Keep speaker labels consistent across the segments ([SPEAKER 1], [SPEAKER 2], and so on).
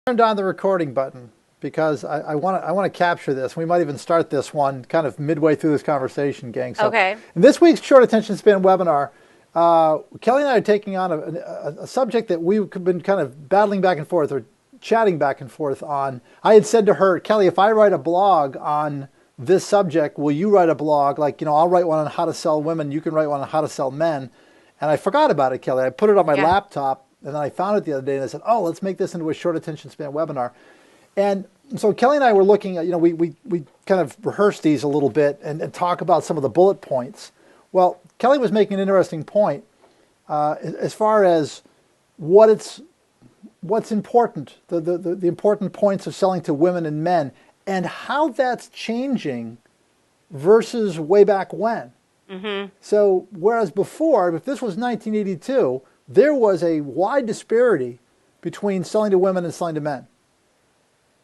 [SPEAKER 1] Turned on the recording button because I want to capture this. We might even start this one kind of midway through this conversation, gang. So
[SPEAKER 2] Okay.
[SPEAKER 1] in this week's short attention span webinar, Kelly and I are taking on a subject that we've been kind of battling back and forth or chatting back and forth on. I had said to her, Kelly, if I write a blog on this subject, will you write a blog? Like, I'll write one on how to sell women. You can write one on how to sell men. And I forgot about it, Kelly. I put it on my laptop. And then I found it the other day and I said, oh, let's make this into a short attention span webinar. And so Kelly and I were looking at, we kind of rehearsed these a little bit and talk about some of the bullet points. Well, Kelly was making an interesting point as far as what's important, the important points of selling to women and men and how that's changing versus way back when. Mm-hmm. So whereas before, if this was 1982, there was a wide disparity between selling to women and selling to men,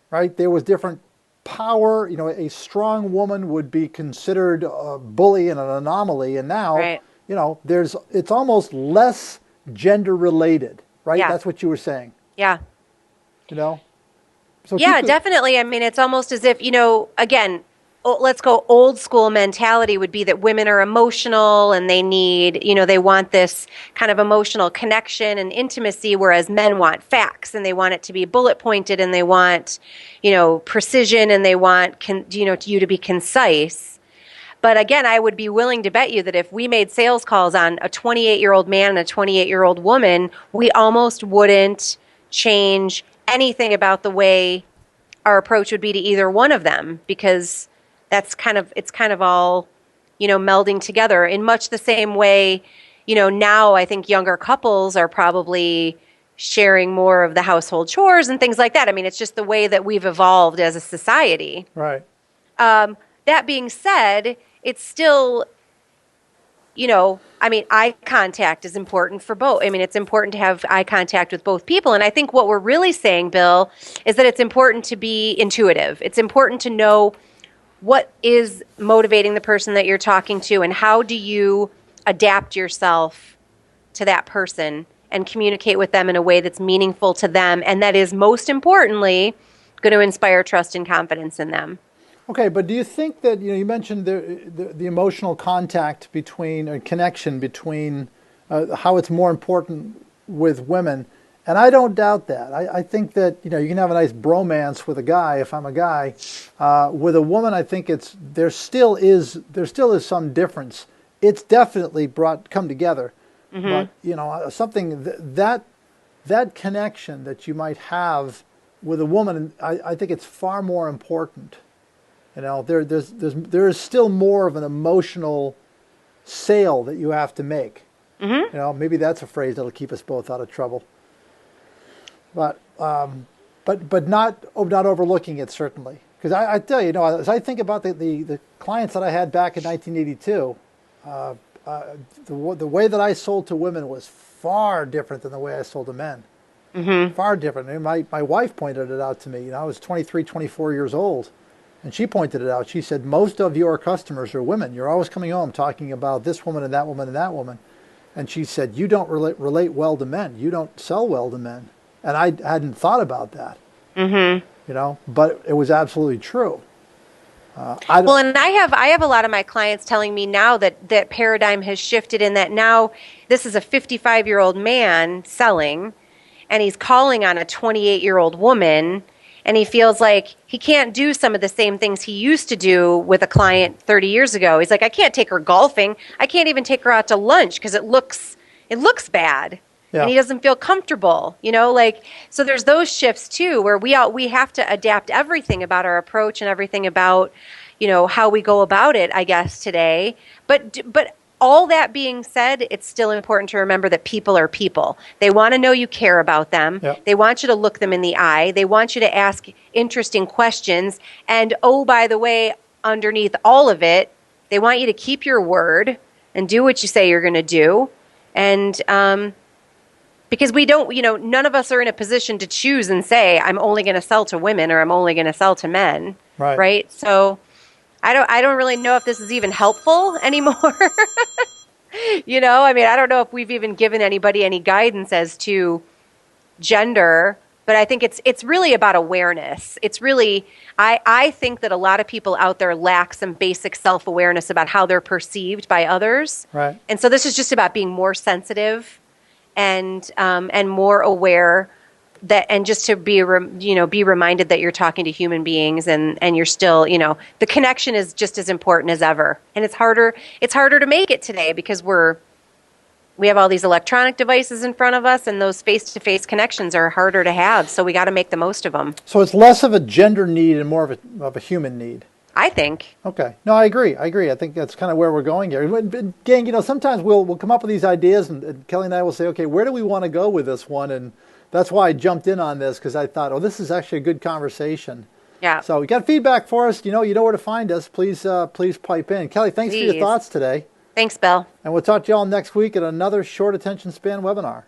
[SPEAKER 1] right? There was different power. A strong woman would be considered a bully and an anomaly. And now,
[SPEAKER 2] Right.
[SPEAKER 1] It's almost less gender related, right?
[SPEAKER 2] Yeah.
[SPEAKER 1] That's what you were saying,
[SPEAKER 2] Yeah.
[SPEAKER 1] So
[SPEAKER 2] Yeah, definitely. I mean, it's almost as if, again, let's go old school mentality would be that women are emotional and they need, they want this kind of emotional connection and intimacy, whereas men want facts and they want it to be bullet pointed and they want, precision and they want, you to be concise. But again, I would be willing to bet you that if we made sales calls on a 28-year-old man and a 28-year-old woman, we almost wouldn't change anything about the way our approach would be to either one of them, because it's kind of all, melding together in much the same way, now I think younger couples are probably sharing more of the household chores and things like that. I mean, it's just the way that we've evolved as a society.
[SPEAKER 1] Right.
[SPEAKER 2] That being said, it's still, eye contact is important for both. I mean, it's important to have eye contact with both people. And I think what we're really saying, Bill, is that it's important to be intuitive. It's important to know what is motivating the person that you're talking to and how do you adapt yourself to that person and communicate with them in a way that's meaningful to them and that is most importantly going to inspire trust and confidence in them.
[SPEAKER 1] Okay, but do you think that, you mentioned the emotional contact between, or connection between how it's more important with women, and I don't doubt that. I think that, you can have a nice bromance with a guy, if I'm a guy. With a woman, I think there still is some difference. It's definitely come together. Mm-hmm. But, something that connection that you might have with a woman, I think it's far more important. There is still more of an emotional sale that you have to make. Mm-hmm. Maybe that's a phrase that'll keep us both out of trouble. But not overlooking it, certainly. Because I tell you, as I think about the clients that I had back in 1982, the way that I sold to women was far different than the way I sold to men. Mm-hmm. Far different. I mean, my wife pointed it out to me. I was 23, 24 years old. And she pointed it out. She said, most of your customers are women. You're always coming home talking about this woman and that woman and that woman. And she said, you don't relate well to men. You don't sell well to men. And I hadn't thought about that. Mm-hmm. But it was absolutely true.
[SPEAKER 2] Well, and I have a lot of my clients telling me now that paradigm has shifted in that now this is a 55-year-old man selling, and he's calling on a 28-year-old woman, and he feels like he can't do some of the same things he used to do with a client 30 years ago. He's like, I can't take her golfing. I can't even take her out to lunch because it looks bad. Yeah. And he doesn't feel comfortable, so there's those shifts too, where we have to adapt everything about our approach and everything about, how we go about it, I guess, today. But all that being said, it's still important to remember that people are people. They want to know you care about them. Yep. They want you to look them in the eye. They want you to ask interesting questions. And oh, by the way, underneath all of it, they want you to keep your word and do what you say you're going to do. And, because we don't, none of us are in a position to choose and say, I'm only going to sell to women or I'm only going to sell to men. Right. So I don't really know if this is even helpful anymore. I don't know if we've even given anybody any guidance as to gender But I think it's really about awareness. It's really, I think that a lot of people out there lack some basic self-awareness about how they're perceived by others.
[SPEAKER 1] Right.
[SPEAKER 2] And so this is just about being more sensitive and more aware that, and just to be be reminded that you're talking to human beings, and you're still, the connection is just as important as ever. And it's harder to make it today because we have all these electronic devices in front of us, and those face-to-face connections are harder to have. So we got to make the most of them.
[SPEAKER 1] So it's less of a gender need and more of a human need.
[SPEAKER 2] I think.
[SPEAKER 1] Okay. No, I agree. I think that's kind of where we're going here. Gang, sometimes we'll come up with these ideas, and Kelly and I will say, okay, where do we want to go with this one? And that's why I jumped in on this, because I thought, oh, this is actually a good conversation.
[SPEAKER 2] Yeah.
[SPEAKER 1] So you got feedback for us. You know where to find us. Please pipe in. Kelly, thanks for your thoughts today.
[SPEAKER 2] Thanks, Bill.
[SPEAKER 1] And we'll talk to you all next week at another short attention span webinar.